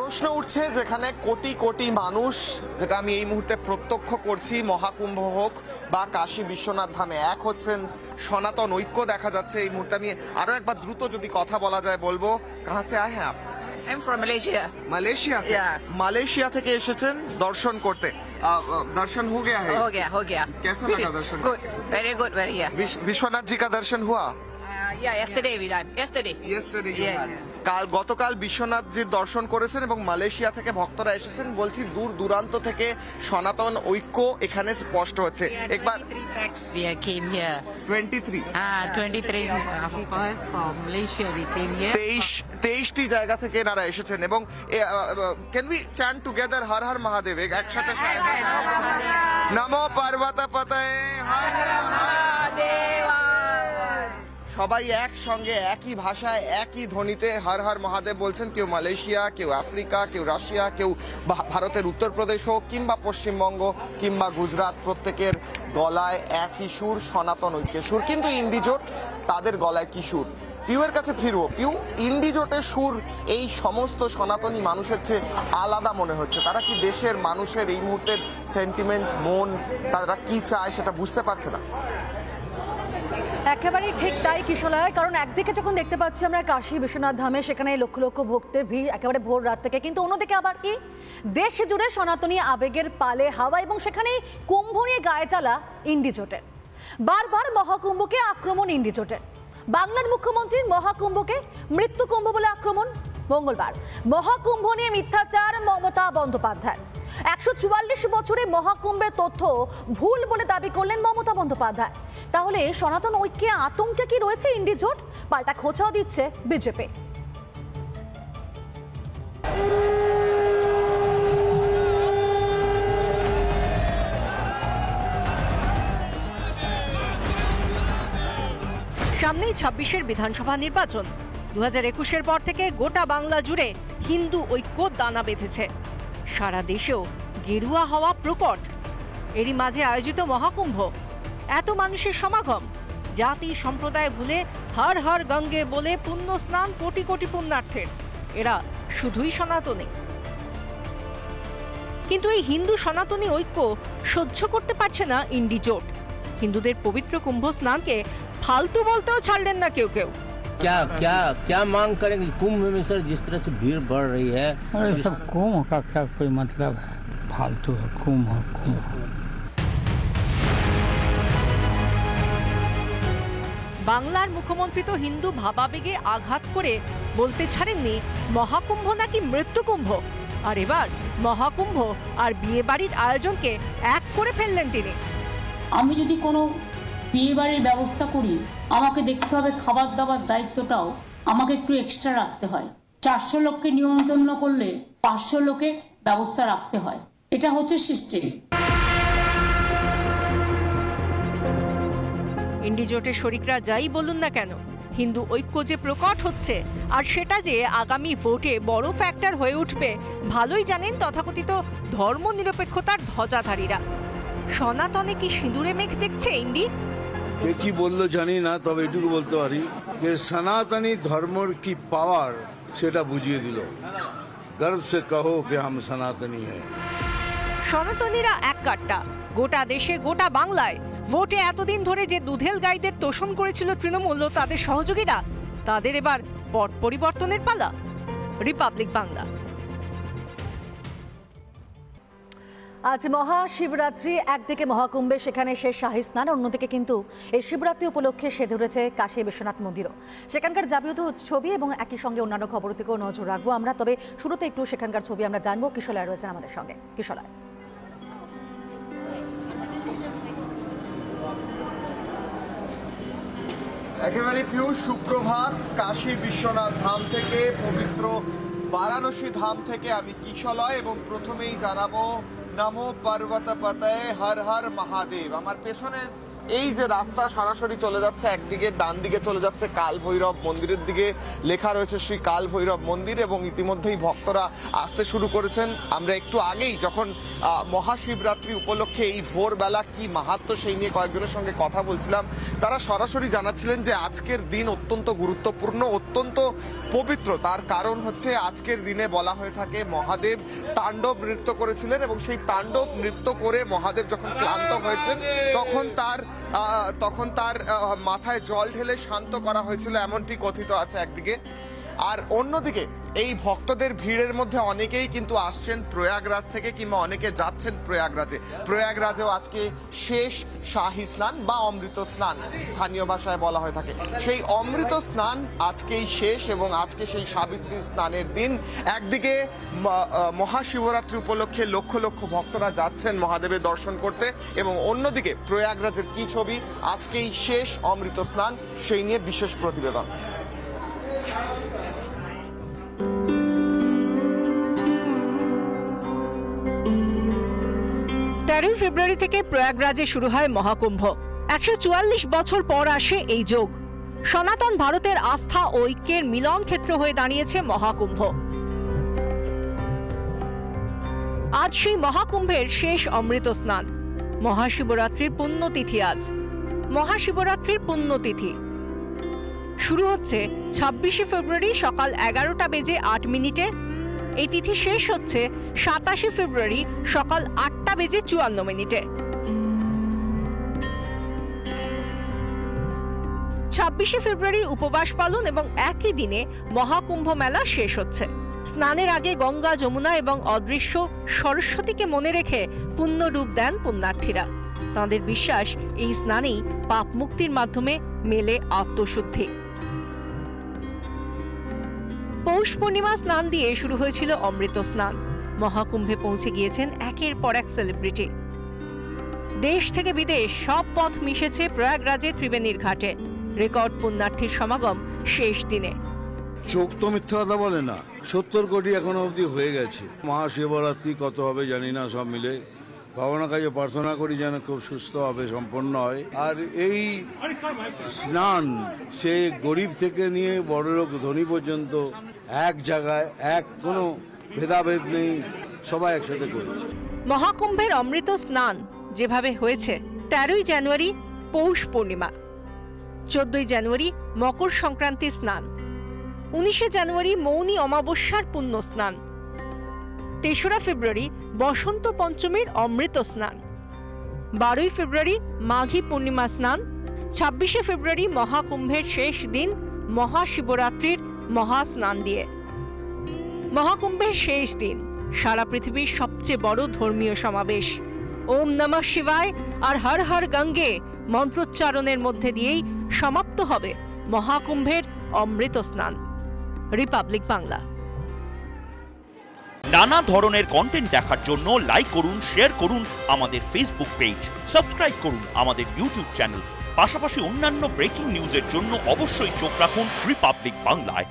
প্রশ্ন উঠছে যেখানে কোটি কোটি মানুষ, যেটা আমি এই মুহূর্তে প্রত্যক্ষ করছি, মহাকুম্ভ হোক বা কাশী বিশ্বনাথ ধামে এক হচ্ছেন, সনাতন ঐক্য দেখা যাচ্ছে এই মুহূর্তে। আমি আরো একবার দ্রুত যদি কথা বলা যায় বলবো, কাহা সে আয়ে হ্যাঁ? I'm from Malaysia. মালয়েশিয়া से? Yeah. মালয়েশিয়া থেকে এসেছেন দর্শন করতে। दर्शन हो गया है? हो गया. कैसा Finished. लगा दर्शन? Good, very yeah. Vishwanath ji का दर्शन हुआ? Yeah, yesterday we done. Yesterday. Yes. গতকাল বিশ্বনাথজির দর্শন করেছেন এবং মালয়েশিয়া থেকে ভক্তরা এসেছেন। বলছি দূর দূরান্ত থেকে সনাতন ঐক্য এখানে স্পষ্ট হচ্ছে। একবার 23 tracks we came here. 23 23 from Malaysia we came here. 23টি জায়গা থেকে এনারা এসেছেন এবং can we chant together Har Har Mahadev একসাথে? নমো পার্বতপতয়ে হর হর মহাদেব। সবাই একসঙ্গে একই ভাষায় একই ধ্বনিতে হর হর মহাদেব বলছেন। কেউ মালয়েশিয়া, কেউ আফ্রিকা, কেউ রাশিয়া, কেউ ভারতের উত্তরপ্রদেশ হোক কিংবা পশ্চিমবঙ্গ কিংবা গুজরাট, প্রত্যেকের গলায় একই সুর, সনাতন ঐক্যের সুর। কিন্তু ইন্ডিজোট তাদের গলায় কি সুর? পিউয়ের কাছে ফিরবো। পিউ, ইন্ডিজোটের সুর এই সমস্ত সনাতনী মানুষের চেয়ে আলাদা মনে হচ্ছে। তারা কি দেশের মানুষের এই মুহূর্তের সেন্টিমেন্ট, মন, তারা কি চায় সেটা বুঝতে পারছে না? একেবারেই ঠিক তাই কিশোলয়। কারণ একদিকে যখন দেখতে পাচ্ছি আমরা কাশী বিশ্বনাথ ধামে, সেখানে লক্ষ লক্ষ ভক্তের ভিড় একেবারে ভোর রাত থেকে, কিন্তু অন্যদিকে আবার কি দেশ জুড়ে সনাতনী আবেগের পালে হাওয়া, এবং সেখানেই কুম্ভ নিয়ে গায়ে জ্বালা ইন্ডিজোটের। বারবার মহাকুম্ভকে আক্রমণ ইন্ডিজোটের। বাংলার মুখ্যমন্ত্রীর মহাকুম্ভকে মৃত্যু কুম্ভ বলে আক্রমণ। মঙ্গলবার মহাকুম্ভ নিয়ে মিথ্যাচার মমতা বন্দ্যোপাধ্যায়। 144 বছরে মহাকুম্ভের তথ্য ভুল বলে দাবি করলেন মমতা বন্দ্যোপাধ্যায়। তাহলে সনাতন ঐক্যে আতঙ্কে কি রয়েছে ইন্ডিজোট? পাল্টা খোঁচাও দিচ্ছে বিজেপি। সামনেই 26-এর বিধানসভা নির্বাচন। 2021-এর পর থেকে গোটা বাংলা জুড়ে হিন্দু ঐক্য দানা বেঁধেছে। সারা দেশেও গেরুয়া হওয়া প্রকট। এরই মাঝে আয়োজিত মহাকুম্ভ, এত মানুষের সমাগম, জাতি সম্প্রদায় ভুলে হর হর গঙ্গে বলে পুণ্য স্নান কোটি কোটি পুণ্যার্থের। এরা শুধুই সনাতনী। কিন্তু এই হিন্দু সনাতনী ঐক্য সহ্য করতে পারছে না ইন্ডিজোট। হিন্দুদের পবিত্র কুম্ভ স্নানকে फालतू बोलते हो छाड़ लेना क्यों क्यों? क्या क्या क्या मांग करेंगे कुंभ में सर? जिस तरह से भीड़ बढ़ रही है, अरे सब कुंभ का क्या कोई मतलब है? फालतू है कुंभ। বাংলার মুখ্যমন্ত্রী তো হিন্দু ভাবাবেগে আঘাত করে বলতে ছাড়েননি মহাকুম্ভ নাকি মৃত্যু কুম্ভ। আর এবার মহাকুম্ভ আর বিয়ে বাড়ির আয়োজনকে এক করে ফেললেন তিনি। আমি যদি কোনো বিয়ে বাড়ির ব্যবস্থা করি, আমাকে দেখতে হবে খাবার দাবার দায়িত্বটাও আমাকে একটু এক্সট্রা রাখতে হয়। 400 লোককে নিমন্ত্রণ করলে 500 লোকের ব্যবস্থা রাখতে হয়। এটা হচ্ছে সিস্টেম। ইন্ডিজোটের শরিকরা যাই বলুন না কেন, হিন্দু ঐক্য যে প্রকট হচ্ছে আর সেটা যে আগামী ভোটে বড় ফ্যাক্টর হয়ে উঠবে ভালোই জানেন তথাকথিত ধর্মনিরপেক্ষতার ধ্বজাধারীরা। সনাতনে কি সিঁদুরে মেঘ দেখছে ইন্ডি? কে কি বললো জানি না, তবে এটুকু বলতে পারি যে সনাতনী ধর্মের কি পাওয়ার সেটা বুঝিয়ে দিল। গর্ব সে কহো কে হাম সনাতনী হ্যায়। সনাতনীরা এক কাট্টা। গোটা দেশে, গোটা বাংলায় ভোটে এতদিন ধরে যে দুধেল গাইদের তোষণ করেছিল তৃণমূল ও তাদের সহযোগীরা, তাদের এবার পট পরিবর্তনের পালা। রিপাবলিক বাংলা। আজ মহাশিবরাত্রি, একদিকে মহাকুম্ভে সেখানে শেষ শাহী স্নান, অন্যদিকে কিন্তু এই শিবরাত্রি উপলক্ষে সেজে উঠেছে কাশী বিশ্বনাথ মন্দিরও। সেখানকার যাবতীয় ছবি এবং একই সঙ্গে অন্যান্য খবর থেকেও নজর রাখবো আমরা। তবে শুরুতে একটু সেখানকার ছবি আমরা জানবো। কিশোলয় রয়েছেন আমাদের সঙ্গে। কিশোলয়, একেবারে পিউ সুপ্রভাত। কাশী বিশ্বনাথ ধাম থেকে, পবিত্র বারাণসী ধাম থেকে আমি কিশোলয়, এবং প্রথমেই জানাবো নমো পার্বতপতয়ে হর হর মহাদেব। আমার পেছনে এই যে রাস্তা সরাসরি চলে যাচ্ছে একদিকে, ডান দিকে চলে যাচ্ছে কাল ভৈরব মন্দিরের দিকে, লেখা রয়েছে শ্রী কাল ভৈরব মন্দির, এবং ইতিমধ্যেই ভক্তরা আসতে শুরু করেছেন। আমরা একটু আগেই যখন মহাশিবরাত্রি উপলক্ষে এই ভোরবেলা কি মাহাত্ম্য সেই নিয়ে কয়েকজনের সঙ্গে কথা বলছিলাম, তারা সরাসরি জানাচ্ছিলেন যে আজকের দিন অত্যন্ত গুরুত্বপূর্ণ, অত্যন্ত পবিত্র। তার কারণ হচ্ছে আজকের দিনে বলা হয়ে থাকে মহাদেব তাণ্ডব নৃত্য করেছিলেন, এবং সেই তাণ্ডব নৃত্য করে মহাদেব যখন ক্লান্ত হয়েছেন তখন তার মাথায় জল ঢেলে শান্ত করা হয়েছিল, এমনটি কথিত আছে একদিকে। আর অন্যদিকে এই ভক্তদের ভিড়ের মধ্যে অনেকেই কিন্তু আসছেন প্রয়াগরাজ থেকে, কিংবা অনেকে যাচ্ছেন প্রয়াগরাজেও আজকে শেষ শাহী স্নান বা অমৃত স্নান স্থানীয় ভাষায় বলা হয়ে থাকে। সেই অমৃত স্নান আজকেই শেষ, এবং আজকে সেই সাবিত্রী স্নানের দিন। একদিকে মহাশিবরাত্রি উপলক্ষে লক্ষ লক্ষ ভক্তরা যাচ্ছেন মহাদেবের দর্শন করতে, এবং অন্যদিকে প্রয়াগরাজের কি ছবি, আজকেই শেষ অমৃত স্নান, সেই নিয়ে বিশেষ প্রতিবেদন। 13 ফেব্রুয়ারি থেকে প্রয়াগরাজে শুরু হয় মহাকুম্ভ। 144 বছর পর আসে এই যোগ। সনাতন ভারতের আস্থা ও ঐক্যের মিলন ক্ষেত্র হয়ে দাঁড়িয়েছে মহাকুম্ভ। আজ সেই মহাকুম্ভের শেষ অমৃত স্নান। মহাশিবরাত্রির পুণ্যতিথি আজ। মহাশিবরাত্রির পুণ্যতিথি শুরু হচ্ছে 26 ফেব্রুয়ারি সকাল 11টা বেজে 8 মিনিটে। এই তিথি শেষ হচ্ছে 27 ফেব্রুয়ারি সকাল 8টা বেজে 54 মিনিটে। 26 ফেব্রুয়ারি উপবাস পালন এবং একই দিনে মহাকুম্ভ মেলা শেষ হচ্ছে। স্নানের আগে গঙ্গা, যমুনা এবং অদৃশ্য সরস্বতীকে মনে রেখে পুণ্য রূপ দেন পুণ্যার্থীরা। তাঁদের বিশ্বাস এই স্নানেই পাপ মুক্তির মাধ্যমে মেলে আত্মশুদ্ধি। পৌষ পূর্ণিমা স্নান দিয়ে শুরু হয়েছিল অমৃত স্নান। মহাকুম্ভে পৌঁছে গিয়েছেন একের পর এক সেলিব্রিটি। দেশ থেকে বিদেশ সব পথ মিশেছে প্রয়াগরাজে ত্রিবেণীর ঘাটে। রেকর্ড পুণ্যার্থীর সমাগম শেষ দিনে। চোখ তো মিথ্যা কথা বলে না, 70 কোটি এখনো অবধি হয়ে গেছে। মহাশিবরাত্রি কত হবে জানি না, সব মিলে ভগবানের কাছে প্রার্থনা করি যেন খুব সুস্থভাবে সম্পন্ন হয়। আর এই স্নান সে গরিব থেকে নিয়ে বড়লোক ধনী পর্যন্ত এক জায়গায়, কোনো ভেদাভেদ নেই, সবাই একসাথে করেছে। মহাকুম্ভের অমৃত স্নান যেভাবে হয়েছে 13 জানুয়ারি পৌষ পূর্ণিমা, 14 জানুয়ারি মকর সংক্রান্তি স্নান, 19 জানুয়ারি মৌনী অমাবস্যার পুণ্য স্নান, 3রা ফেব্রুয়ারি বসন্ত পঞ্চমীর অমৃত স্নান, 12 ফেব্রুয়ারি মাঘী পূর্ণিমা স্নান, 26 ফেব্রুয়ারি মহাকুম্ভের শেষ দিন মহাশিবরাত্রির মহাস্নান দিয়ে। মহাকুম্ভের শেষ দিন সারা পৃথিবীর সবচেয়ে বড় ধর্মীয় সমাবেশ। ওম নমঃ শিবায় আর হর হর গঙ্গে মন্ত্রোচ্চারণের মধ্যে দিয়েই সমাপ্ত হবে মহাকুম্ভের অমৃত স্নান। রিপাবলিক বাংলা। নানা ধরনের কন্টেন্ট দেখার জন্য লাইক করুন, শেয়ার করুন আমাদের ফেসবুক পেজ, সাবস্ক্রাইব করুন আমাদের ইউটিউব চ্যানেল। পাশাপাশি অন্যান্য ব্রেকিং নিউজের জন্য অবশ্যই চোখ রাখুন রিপাবলিক বাংলায়।